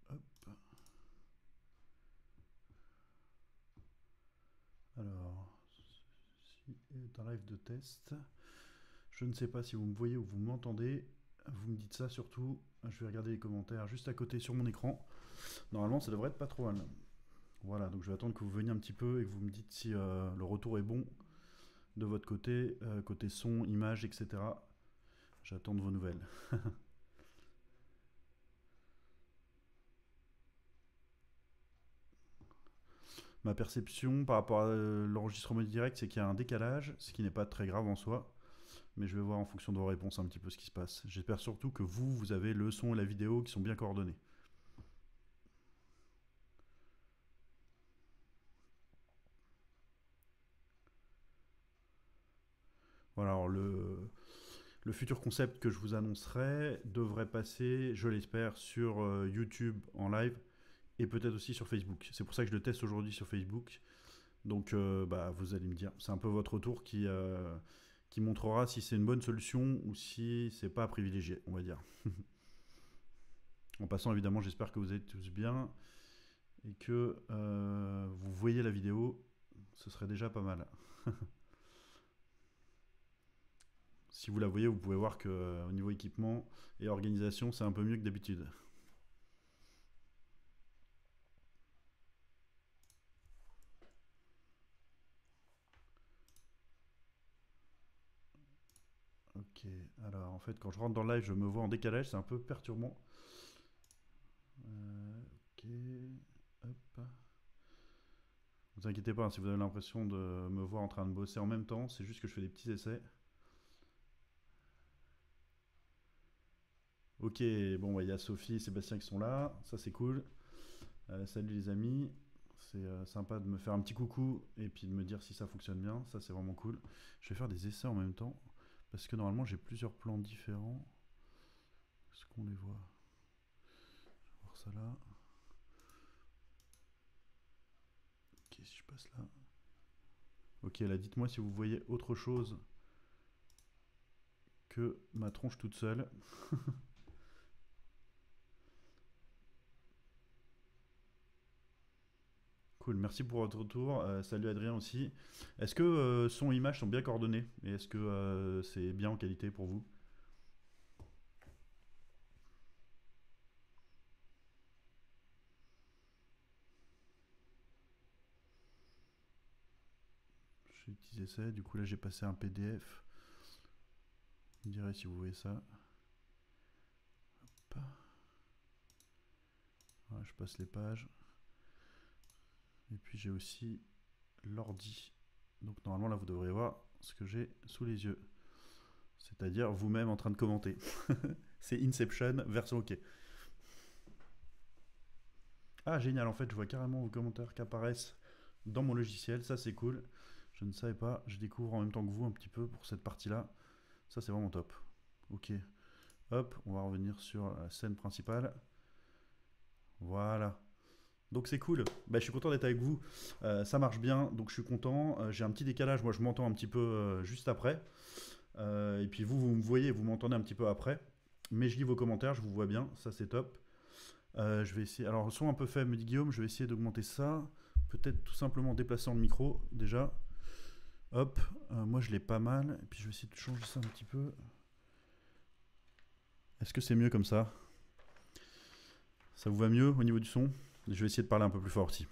hop. Alors, si est un live de test. Je ne sais pas si vous me voyez ou vous m'entendez. Vous me dites ça surtout. Je vais regarder les commentaires juste à côté sur mon écran. Normalement, ça devrait être pas trop mal. Voilà, donc je vais attendre que vous veniez un petit peu et que vous me dites si le retour est bon de votre côté, côté son, image, etc. J'attends de vos nouvelles. Ma perception par rapport à l'enregistrement direct, c'est qu'il y a un décalage, ce qui n'est pas très grave en soi. Mais je vais voir en fonction de vos réponses un petit peu ce qui se passe. J'espère surtout que vous avez le son et la vidéo qui sont bien coordonnés. Voilà, alors le futur concept que je vous annoncerai devrait passer, je l'espère, sur YouTube en live et peut-être aussi sur Facebook. C'est pour ça que je le teste aujourd'hui sur Facebook. Donc vous allez me dire, c'est un peu votre retour qui montrera si c'est une bonne solution ou si c'est pas à privilégier, on va dire. En passant, évidemment, j'espère que vous êtes tous bien et que vous voyez la vidéo. Ce serait déjà pas mal. Si vous la voyez, vous pouvez voir que au niveau équipement et organisation, c'est un peu mieux que d'habitude. Ok, alors en fait, quand je rentre dans le live, je me vois en décalage, c'est un peu perturbant. Ok, hop. Vous inquiétez pas, hein, si vous avez l'impression de me voir en train de bosser en même temps, c'est juste que je fais des petits essais. Ok, bon, il y a Sophie et Sébastien qui sont là, ça c'est cool. Salut les amis, c'est sympa de me faire un petit coucou et puis de me dire si ça fonctionne bien, ça c'est vraiment cool. Je vais faire des essais en même temps, parce que normalement j'ai plusieurs plans différents. Est-ce qu'on les voit? Je vais voir ça là. Ok, si je passe là. Ok, là dites-moi si vous voyez autre chose que ma tronche toute seule. Cool, merci pour votre retour. Salut Adrien aussi. Est-ce que son et image sont bien coordonnés et est-ce que c'est bien en qualité pour vous? Je fais des petits essais, du coup là j'ai passé un PDF. Vous me direz si vous voyez ça. Hop. Voilà, je passe les pages. Et puis j'ai aussi l'ordi. Donc normalement là vous devriez voir ce que j'ai sous les yeux. C'est-à-dire vous-même en train de commenter. C'est Inception version OK. Ah génial, en fait je vois carrément vos commentaires qui apparaissent dans mon logiciel, ça c'est cool. Je ne savais pas, je découvre en même temps que vous un petit peu pour cette partie-là. Ça c'est vraiment top. Ok, hop, on va revenir sur la scène principale. Voilà. Donc c'est cool, bah, je suis content d'être avec vous, ça marche bien, donc je suis content. J'ai un petit décalage, moi je m'entends un petit peu juste après. Et puis vous, vous me voyez, vous m'entendez un petit peu après. Mais je lis vos commentaires, je vous vois bien, ça c'est top. Je vais essayer, alors le son un peu faible me dit Guillaume, je vais essayer d'augmenter ça. Peut-être tout simplement en déplaçant le micro déjà. Hop, moi je l'ai pas mal, et puis je vais essayer de changer ça un petit peu. Est-ce que c'est mieux comme ça? Ça vous va mieux au niveau du son? Je vais essayer de parler un peu plus fort aussi.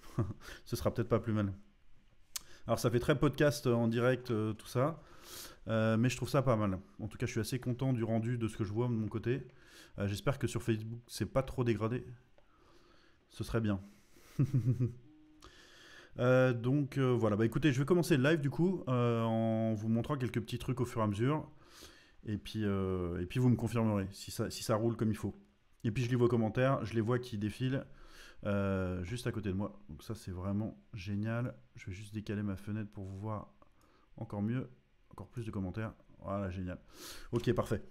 Ce sera peut-être pas plus mal. Alors ça fait très podcast en direct, tout ça. Mais je trouve ça pas mal. En tout cas, je suis assez content du rendu de ce que je vois de mon côté. J'espère que sur Facebook, c'est pas trop dégradé. Ce serait bien. Voilà, bah écoutez, je vais commencer le live du coup en vous montrant quelques petits trucs au fur et à mesure. Et puis vous me confirmerez si ça roule comme il faut. Et puis je lis vos commentaires, je les vois qui défilent juste à côté de moi. Donc ça c'est vraiment génial. Je vais juste décaler ma fenêtre pour vous voir encore mieux. Encore plus de commentaires. Voilà, génial. Ok, parfait.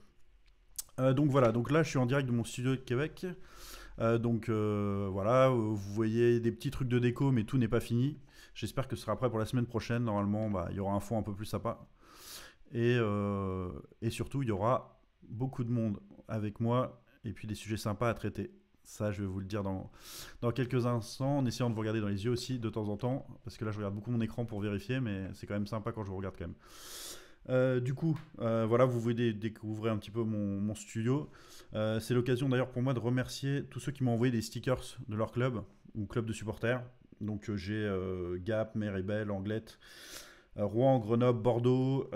Donc voilà, donc là je suis en direct de mon studio de Québec. Voilà, vous voyez des petits trucs de déco, mais tout n'est pas fini. J'espère que ce sera prêt pour la semaine prochaine. Normalement, il y aura un fond un peu plus sympa. Et surtout, il y aura beaucoup de monde avec moi et puis des sujets sympas à traiter. Ça, je vais vous le dire dans quelques instants, en essayant de vous regarder dans les yeux aussi de temps en temps, parce que là, je regarde beaucoup mon écran pour vérifier, mais c'est quand même sympa quand je vous regarde quand même. Du coup, voilà, vous voulez découvrir un petit peu mon studio. C'est l'occasion d'ailleurs pour moi de remercier tous ceux qui m'ont envoyé des stickers de leur club ou club de supporters. Donc j'ai Gap, Méribel, Anglette, Rouen, Grenoble, Bordeaux.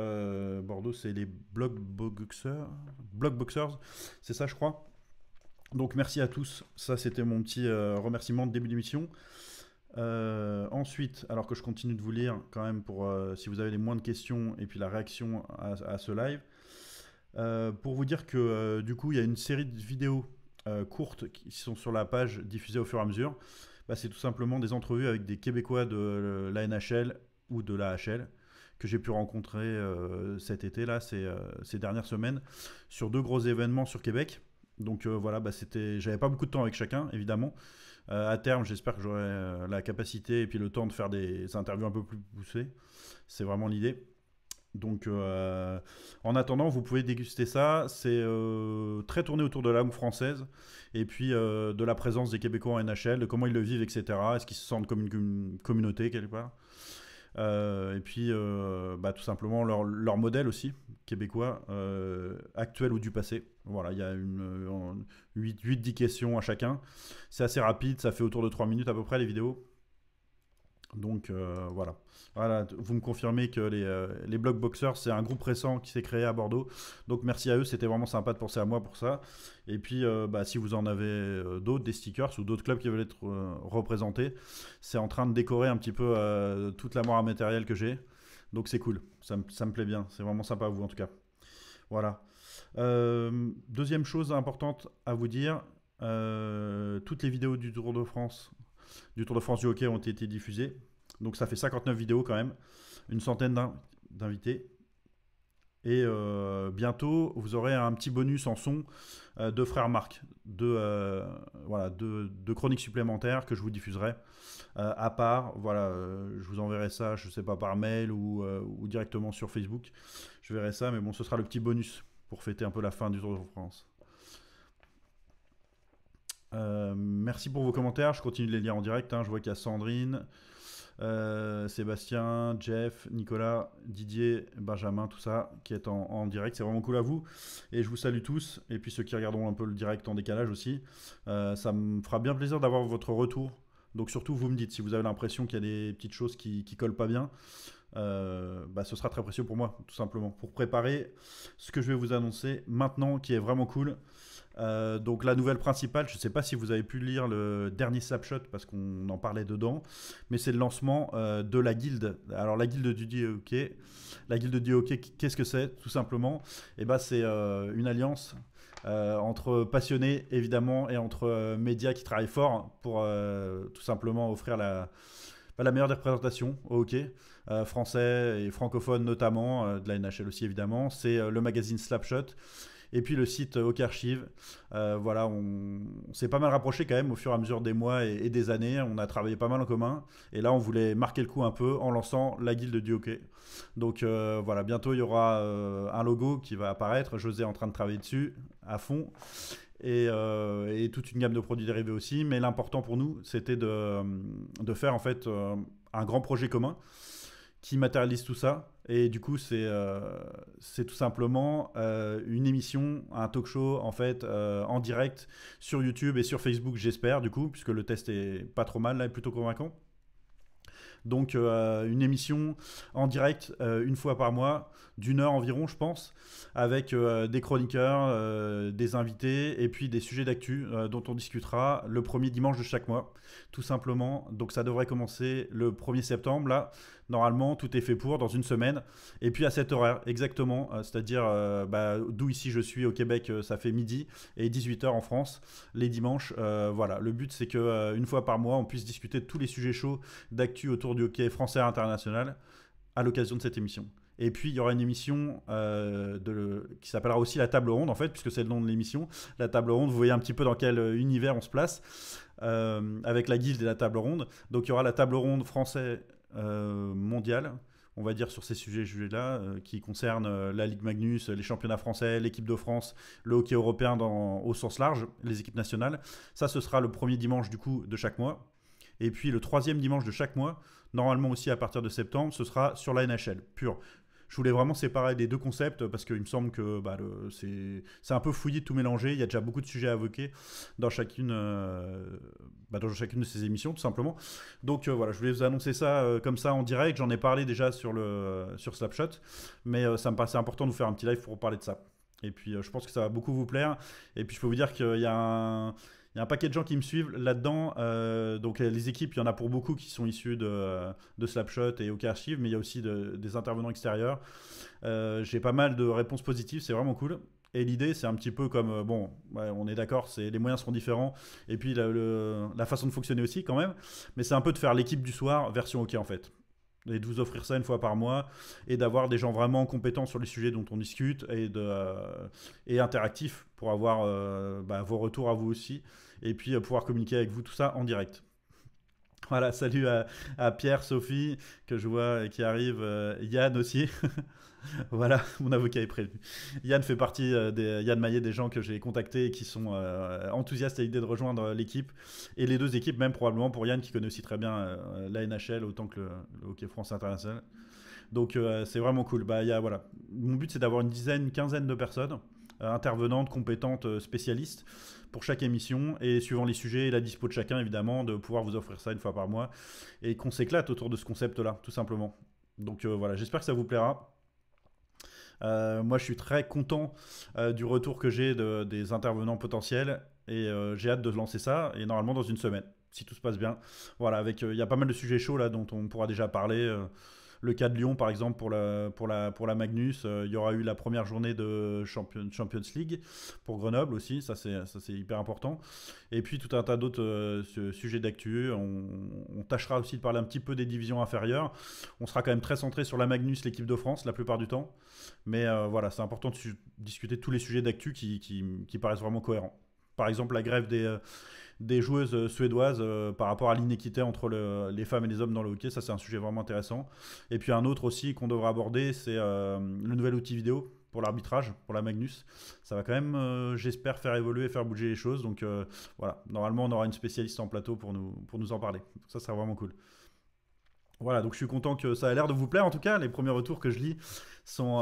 Bordeaux, c'est les Blockboxers. Blockboxers, c'est ça, je crois. Donc merci à tous. Ça, c'était mon petit remerciement de début d'émission. Ensuite, alors que je continue de vous lire quand même pour si vous avez les moins de questions et puis la réaction à ce live, pour vous dire que du coup il y a une série de vidéos courtes qui sont sur la page diffusées au fur et à mesure. Bah, c'est tout simplement des entrevues avec des Québécois de la NHL ou de la HL que j'ai pu rencontrer cet été là, ces dernières semaines, sur 2 gros événements sur Québec. Donc voilà, bah, j'avais pas beaucoup de temps avec chacun évidemment. À terme, j'espère que j'aurai la capacité et puis le temps de faire des interviews un peu plus poussées. C'est vraiment l'idée. Donc, en attendant, vous pouvez déguster ça. C'est très tourné autour de la langue française et puis de la présence des Québécois en NHL, de comment ils le vivent, etc. Est-ce qu'ils se sentent comme une communauté quelque part. Et puis, bah, tout simplement leur modèle aussi, québécois, actuel ou du passé. Voilà, il y a 8-10 questions à chacun. C'est assez rapide, ça fait autour de 3 minutes à peu près les vidéos. Donc voilà. Voilà, vous me confirmez que les Blockboxers, c'est un groupe récent qui s'est créé à Bordeaux. Donc merci à eux, c'était vraiment sympa de penser à moi pour ça. Et puis bah, si vous en avez d'autres, des stickers ou d'autres clubs qui veulent être représentés, c'est en train de décorer un petit peu toute la moire matérielle que j'ai. Donc c'est cool, ça me plaît bien, c'est vraiment sympa à vous en tout cas. Voilà. Deuxième chose importante à vous dire, toutes les vidéos du Tour de France du hockey ont été diffusées. Donc ça fait 59 vidéos quand même, une centaine d'invités. Et bientôt, vous aurez un petit bonus en son de Frère Marc, voilà, de chroniques supplémentaires que je vous diffuserai à part. Voilà, je vous enverrai ça, je sais pas, par mail ou directement sur Facebook. Je verrai ça, mais bon, ce sera le petit bonus pour fêter un peu la fin du Tour de France. Merci pour vos commentaires, je continue de les lire en direct, hein. Je vois qu'il y a Sandrine, Sébastien, Jeff, Nicolas, Didier, Benjamin, tout ça qui est en direct, c'est vraiment cool à vous et je vous salue tous, et puis ceux qui regarderont un peu le direct en décalage aussi, ça me fera bien plaisir d'avoir votre retour. Donc surtout vous me dites si vous avez l'impression qu'il y a des petites choses qui collent pas bien. Bah, ce sera très précieux pour moi, tout simplement, pour préparer ce que je vais vous annoncer maintenant, qui est vraiment cool. Donc la nouvelle principale, je ne sais pas si vous avez pu lire le dernier Slapshot parce qu'on en parlait dedans, mais c'est le lancement de la guilde. Alors la guilde du hockey, la guilde du hockey, qu'est-ce que c'est tout simplement? Et ben c'est une alliance entre passionnés évidemment et entre médias qui travaillent fort pour tout simplement offrir la meilleure des représentations au hockey. Français et francophone notamment, de la NHL aussi évidemment. C'est le magazine Slapshot. Et puis le site Hockey Archive. Voilà, on s'est pas mal rapproché quand même au fur et à mesure des mois et des années. On a travaillé pas mal en commun. Et là, on voulait marquer le coup un peu en lançant la guilde du hockey. Donc voilà, bientôt il y aura un logo qui va apparaître. José est en train de travailler dessus à fond. Et toute une gamme de produits dérivés aussi. Mais l'important pour nous, c'était de faire en fait un grand projet commun qui matérialise tout ça. Et du coup, c'est tout simplement une émission, un talk show en fait en direct sur YouTube et sur Facebook, j'espère, du coup, puisque le test est pas trop mal, là, est plutôt convaincant. Donc une émission en direct une fois par mois, d'1 heure environ je pense, avec des chroniqueurs, des invités et puis des sujets d'actu dont on discutera le premier dimanche de chaque mois, tout simplement. Donc ça devrait commencer le 1er septembre, là, normalement tout est fait pour, dans une semaine. Et puis à cet horaire, exactement, c'est-à-dire d'où ici je suis au Québec, ça fait midi, et 18h en France, les dimanches. Voilà, le but c'est que une fois par mois, on puisse discuter de tous les sujets chauds d'actu autour du hockey français et international à l'occasion de cette émission. Et puis il y aura une émission qui s'appellera aussi la table ronde en fait, puisque c'est le nom de l'émission. La table ronde, vous voyez un petit peu dans quel univers on se place avec la guilde et la table ronde. Donc il y aura la table ronde français mondiale on va dire, sur ces sujets-là, qui concernent la Ligue Magnus, les championnats français, l'équipe de France, le hockey européen au sens large, les équipes nationales. Ça, ce sera le premier dimanche du coup de chaque mois. Et puis le troisième dimanche de chaque mois, normalement aussi à partir de septembre, ce sera sur la NHL, pure. Je voulais vraiment séparer les deux concepts parce qu'il me semble que c'est un peu fouillis, tout mélangé. Il y a déjà beaucoup de sujets à évoquer dans chacune de ces émissions, tout simplement. Donc voilà, je voulais vous annoncer ça comme ça en direct. J'en ai parlé déjà sur Slapshot, mais ça me paraissait important de vous faire un petit live pour parler de ça. Et puis je pense que ça va beaucoup vous plaire. Et puis je peux vous dire qu'il y a un paquet de gens qui me suivent là-dedans. Donc les équipes, il y en a pour beaucoup qui sont issus de Slapshot et OK Archive, mais il y a aussi des intervenants extérieurs. J'ai pas mal de réponses positives, c'est vraiment cool. Et l'idée, c'est un petit peu comme, on est d'accord, les moyens seront différents, et puis la façon de fonctionner aussi quand même, mais c'est un peu de faire l'équipe du soir version OK en fait. Et de vous offrir ça une fois par mois, et d'avoir des gens vraiment compétents sur les sujets dont on discute, et interactifs pour avoir vos retours à vous aussi, et puis pouvoir communiquer avec vous tout ça en direct. Voilà, salut à Pierre, Sophie, que je vois qui arrive, Yann aussi. Voilà, mon avocat est prévenu. Yann fait partie Yann Maillet, des gens que j'ai contactés et qui sont enthousiastes à l'idée de rejoindre l'équipe. Et les deux équipes, même probablement pour Yann qui connaît aussi très bien la NHL autant que le hockey France international. Donc c'est vraiment cool. Voilà. Mon but c'est d'avoir une quinzaine de personnes intervenantes, compétentes, spécialistes pour chaque émission et suivant les sujets et la dispo de chacun évidemment de pouvoir vous offrir ça une fois par mois et qu'on s'éclate autour de ce concept-là tout simplement. Donc voilà, j'espère que ça vous plaira. Moi, je suis très content du retour que j'ai des intervenants potentiels et j'ai hâte de lancer ça et normalement dans une semaine, si tout se passe bien. Voilà, il y a pas mal de sujets chauds là dont on pourra déjà parler. Le cas de Lyon, par exemple, pour la Magnus, il y aura eu la première journée de Champions League pour Grenoble aussi, ça c'est hyper important. Et puis tout un tas d'autres sujets d'actu. On tâchera aussi de parler un petit peu des divisions inférieures. On sera quand même très centré sur la Magnus, l'équipe de France, la plupart du temps. Mais voilà, c'est important de discuter de tous les sujets d'actu qui paraissent vraiment cohérents. Par exemple, la grève des joueuses suédoises par rapport à l'inéquité entre les femmes et les hommes dans le hockey. Ça, c'est un sujet vraiment intéressant. Et puis un autre aussi qu'on devra aborder, c'est le nouvel outil vidéo pour l'arbitrage, pour la Magnus. Ça va quand même, j'espère, faire évoluer et faire bouger les choses. Donc voilà, normalement, on aura une spécialiste en plateau pour nous en parler. Donc, ça sera vraiment cool. Voilà, donc je suis content que ça a l'air de vous plaire en tout cas. Les premiers retours que je lis sont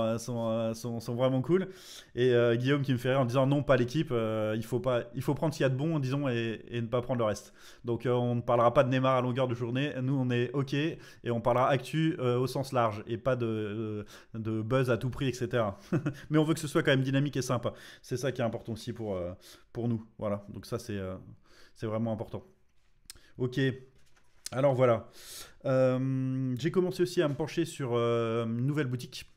vraiment cool. Et Guillaume qui me fait rire en disant non, pas l'équipe, il faut prendre ce qu'il y a de bon, disons, et ne pas prendre le reste. Donc on ne parlera pas de Neymar à longueur de journée. Nous, on est OK et on parlera actu au sens large et pas de buzz à tout prix, etc. Mais on veut que ce soit quand même dynamique et sympa. C'est ça qui est important aussi pour nous. Voilà, donc ça, c'est vraiment important. OK. Alors voilà. J'ai commencé aussi à me pencher sur une nouvelle boutique.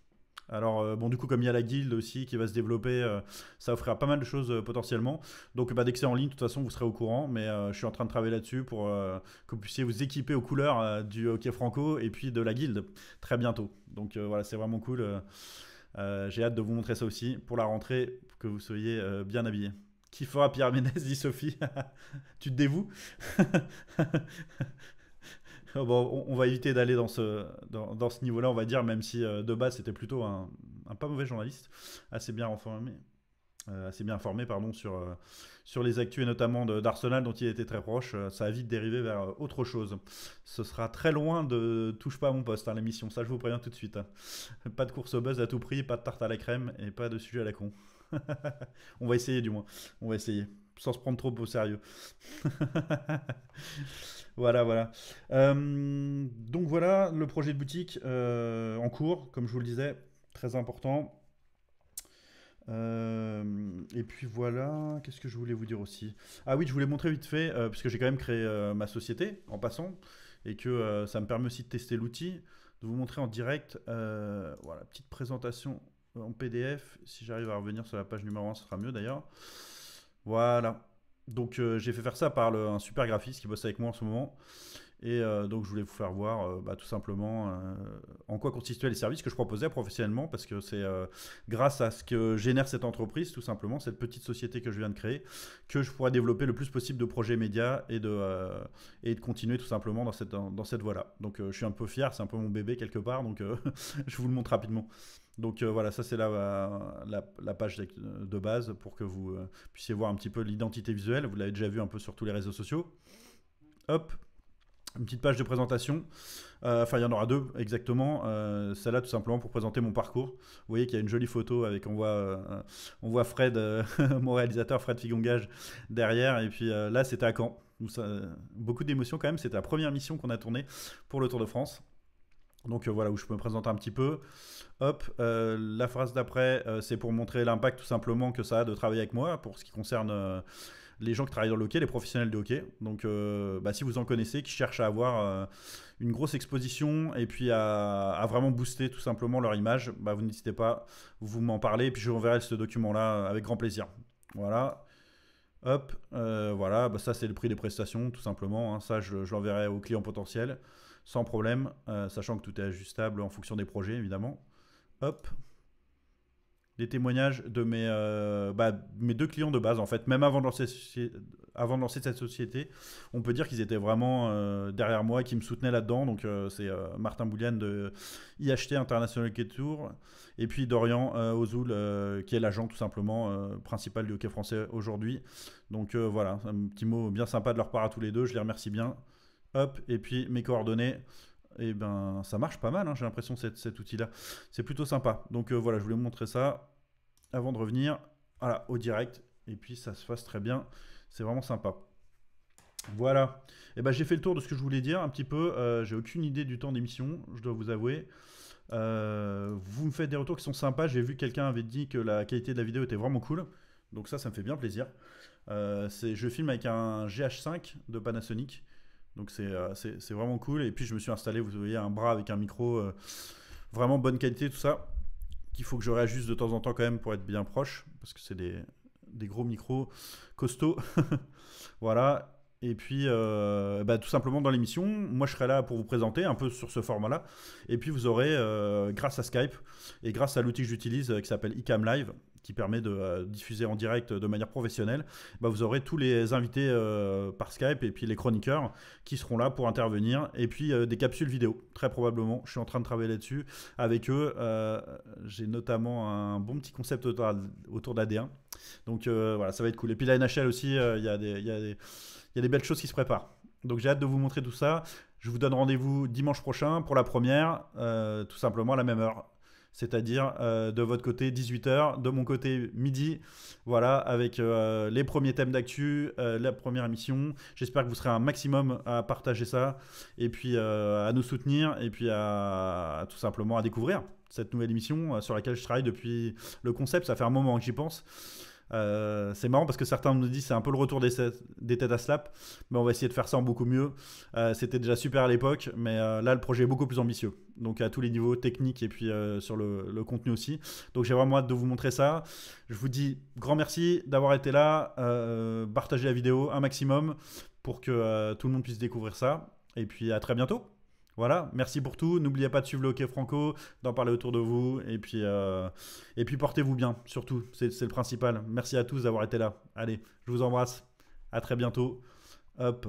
Alors bon, du coup, comme il y a la guilde aussi qui va se développer, ça offrira pas mal de choses potentiellement. Donc dès que c'est en ligne, de toute façon, vous serez au courant. Mais je suis en train de travailler là-dessus pour que vous puissiez vous équiper aux couleurs du hockey franco et puis de la guilde très bientôt. Donc voilà, c'est vraiment cool. J'ai hâte de vous montrer ça aussi pour la rentrée, pour que vous soyez bien habillés. Qui fera Pierre Ménès, dit Sophie. Tu te dévoues. Bon, on va éviter d'aller dans ce niveau-là, on va dire, même si de base c'était plutôt un pas mauvais journaliste, assez bien informé pardon, sur les actus et notamment d'Arsenal dont il était très proche. Ça a vite dérivé vers autre chose. Ce sera très loin de touche pas à mon poste, l'émission, ça je vous préviens tout de suite. Pas de course au buzz à tout prix, pas de tarte à la crème et pas de sujet à la con. On va essayer du moins, on va essayer, sans se prendre trop au sérieux. Voilà, voilà. Donc voilà, le projet de boutique en cours, comme je vous le disais, très important. Et puis voilà, qu'est-ce que je voulais vous dire aussi? Ah oui, je voulais montrer vite fait, puisque j'ai quand même créé ma société en passant, et que ça me permet aussi de tester l'outil, de vous montrer en direct, voilà, petite présentation en PDF. Si j'arrive à revenir sur la page numéro 1, ce sera mieux d'ailleurs. Voilà. Donc j'ai fait faire ça par un super graphiste qui bosse avec moi en ce moment. Et donc je voulais vous faire voir tout simplement en quoi consistaient les services que je proposais professionnellement, parce que c'est grâce à ce que génère cette entreprise, tout simplement, cette petite société que je viens de créer, que je pourrais développer le plus possible de projets médias et de continuer tout simplement dans cette voie-là. Donc je suis un peu fier, c'est un peu mon bébé quelque part, donc je vous le montre rapidement. Donc voilà, ça c'est la page de base pour que vous puissiez voir un petit peu l'identité visuelle. Vous l'avez déjà vu un peu sur tous les réseaux sociaux. Hop, une petite page de présentation. Enfin, il y en aura deux exactement. Celle-là, tout simplement pour présenter mon parcours. Vous voyez qu'il y a une jolie photo avec on voit Fred, mon réalisateur Fred Figongage derrière. Et puis là, c'était à Caen. Beaucoup d'émotions quand même. C'était la première mission qu'on a tournée pour le Tour de France. Donc voilà, où je peux me présenter un petit peu. Hop, la phrase d'après, c'est pour montrer l'impact tout simplement que ça a de travailler avec moi pour ce qui concerne les gens qui travaillent dans le hockey, les professionnels de hockey. Donc si vous en connaissez, qui cherchent à avoir une grosse exposition et puis à vraiment booster tout simplement leur image, vous n'hésitez pas, vous m'en parlez et puis je vous enverrai ce document-là avec grand plaisir. Voilà. Hop, voilà, ça c'est le prix des prestations tout simplement. Hein. Ça, je l'enverrai aux clients potentiels sans problème, sachant que tout est ajustable en fonction des projets évidemment. Hop, des témoignages de mes deux clients de base en fait, même avant de lancer cette société, on peut dire qu'ils étaient vraiment derrière moi, qui me soutenaient là-dedans. Donc c'est Martin Boulian de IHT International Hockey Tour et puis Dorian Ozoul qui est l'agent tout simplement principal du hockey français aujourd'hui. Donc voilà, un petit mot bien sympa de leur part à tous les deux, je les remercie bien. Hop, et puis mes coordonnées. Et ça marche pas mal, hein, j'ai l'impression cet outil-là. C'est plutôt sympa. Donc voilà, je voulais vous montrer ça avant de revenir au direct. Et puis ça se fasse très bien. C'est vraiment sympa. Voilà. Et j'ai fait le tour de ce que je voulais dire un petit peu. J'ai aucune idée du temps d'émission, je dois vous avouer. Vous me faites des retours qui sont sympas. J'ai vu que quelqu'un avait dit que la qualité de la vidéo était vraiment cool. Donc ça me fait bien plaisir. Je filme avec un GH5 de Panasonic. Donc c'est vraiment cool. Et puis je me suis installé, vous voyez, un bras avec un micro vraiment bonne qualité, tout ça, qu'il faut que je réajuste de temps en temps quand même pour être bien proche, parce que c'est des gros micros costauds. Voilà. Et puis tout simplement dans l'émission, moi je serai là pour vous présenter un peu sur ce format-là. Et puis vous aurez, grâce à Skype et grâce à l'outil que j'utilise qui s'appelle iCam Live, qui permet de diffuser en direct de manière professionnelle, vous aurez tous les invités par Skype et puis les chroniqueurs qui seront là pour intervenir. Et puis des capsules vidéo, très probablement. Je suis en train de travailler là-dessus avec eux. J'ai notamment un bon petit concept autour d'AD1. Donc voilà, ça va être cool. Et puis la NHL aussi, il y a des belles choses qui se préparent. Donc j'ai hâte de vous montrer tout ça. Je vous donne rendez-vous dimanche prochain pour la première, tout simplement à la même heure. C'est-à-dire de votre côté 18h, de mon côté midi, voilà, avec les premiers thèmes d'actu, la première émission. J'espère que vous serez un maximum à partager ça, et puis à nous soutenir, et puis à tout simplement à découvrir cette nouvelle émission sur laquelle je travaille depuis le concept. Ça fait un moment que j'y pense. C'est marrant parce que certains me disent c'est un peu le retour des têtes à slap, mais on va essayer de faire ça en beaucoup mieux. C'était déjà super à l'époque, mais là le projet est beaucoup plus ambitieux, donc à tous les niveaux techniques et puis sur le contenu aussi. Donc j'ai vraiment hâte de vous montrer ça. Je vous dis grand merci d'avoir été là. Partagez la vidéo un maximum pour que tout le monde puisse découvrir ça, et puis à très bientôt. Voilà, merci pour tout. N'oubliez pas de suivre le Hockey Franco, d'en parler autour de vous. Et puis portez-vous bien, surtout. C'est le principal. Merci à tous d'avoir été là. Allez, je vous embrasse. À très bientôt. Hop.